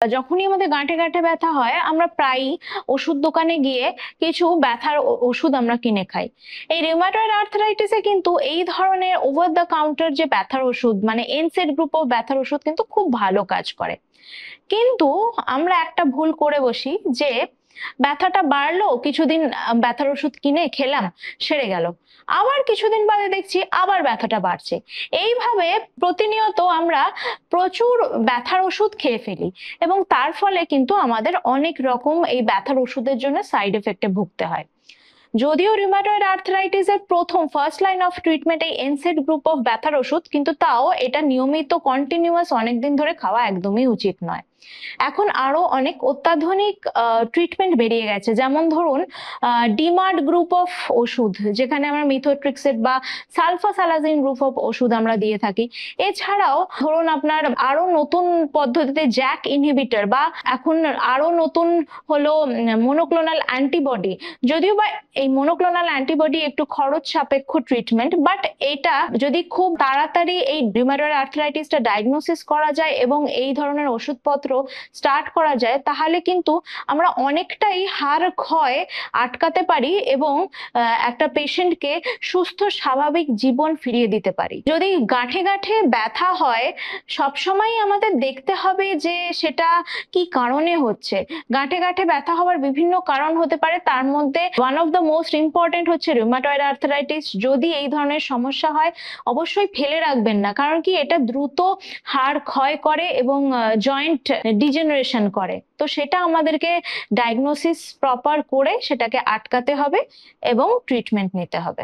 যখনই আমাদের গাঁটে গাঁটে ব্যথা হয় আমরা প্রায়ই ওষুধ দোকানে গিয়ে কিছু ব্যথার ওষুধ আমরা কিনে খাই। এই রিউমাটয়েড আর্থ্রাইটিসে কিন্তু এই ধরনের ওভার দ্য কাউন্টার যে ব্যথার ওষুধ মানে এনসেড গ্রুপ অফ ব্যথার ওষুধ কিন্তু খুব ভালো কাজ করে। কিন্তু আমরা একটা ভুল করে বসি যে ব্যথাটা বাড়লো, কিছুদিন ব্যথার ওষুধ কিনে খেলাম, সেরে গেল, আবার কিছুদিন বাদে দেখছি আবার ব্যথাটা বাড়ছে। এইভাবে প্রতিনিয়ত আমরা প্রচুর ব্যথার ওষুধ খেয়ে ফেলি এবং তার ফলে কিন্তু আমাদের অনেক রকম এই ব্যথার ওষুধের জন্য সাইড এফেক্টে ভুগতে হয়। যদিও রিউমাটয়েড আর্থ্রাইটিসের প্রথম ফার্স্ট লাইন অফ ট্রিটমেন্ট এই এনসেড গ্রুপ অফ ব্যথার ওষুধ, কিন্তু তাও এটা নিয়মিত কন্টিনিউয়াস অনেকদিন ধরে খাওয়া একদমই উচিত নয়। এখন আরো অনেক অত্যাধুনিক ট্রিটমেন্ট বেরিয়ে গেছে, যেমন ধরুন ডিমার্ট গ্রুপ অফ ওষুধ, যেখানে আমরা মিথোট্রিক্সেট বা সালফাসালাজিন গ্রুপ অফ ওষুধ আমরা দিয়ে থাকি। এছাড়াও ধরুন আপনার আরো নতুন পদ্ধতিতে জ্যাক ইনহিবিটর বা এখন আরো নতুন হলো মনোক্লোনাল অ্যান্টিবডি। যদিও বা এই মনোক্লোনাল অ্যান্টিবডি একটু খরচ সাপেক্ষ ট্রিটমেন্ট, বাট এটা যদি খুব তাড়াতাড়ি এই রিউমাটয়েড আর্থ্রাইটিসটা ডায়াগনোসিস করা যায় এবং এই ধরনের ওষুধপত্র স্টার্ট করা যায়, তাহলে কিন্তু আমরা অনেকটাই হাড় ক্ষয় আটকাতে পারি এবং একটা পেশেন্টকে সুস্থ স্বাভাবিক জীবন ফিরিয়ে দিতে পারি। যদি গাঁঠে গাঁঠে ব্যথা হয়, সবসময় আমাদের দেখতে হবে যে সেটা কি কারণে হচ্ছে। গাঁঠে গাঁঠে ব্যথা হওয়ার বিভিন্ন কারণ হতে পারে, তার মধ্যে one of the most important হচ্ছে রিউমাটয়েড আর্থ্রাইটিস। যদি এই ধরনের সমস্যা হয় অবশ্যই ফেলে রাখবেন না, কারণ কি এটা দ্রুত হাড় ক্ষয় করে এবং জয়েন্ট ডিজেনারেশন করে। তো সেটা আমাদেরকে ডায়াগনোসিস প্রপার করে সেটাকে আটকাতে হবে এবং ট্রিটমেন্ট নিতে হবে।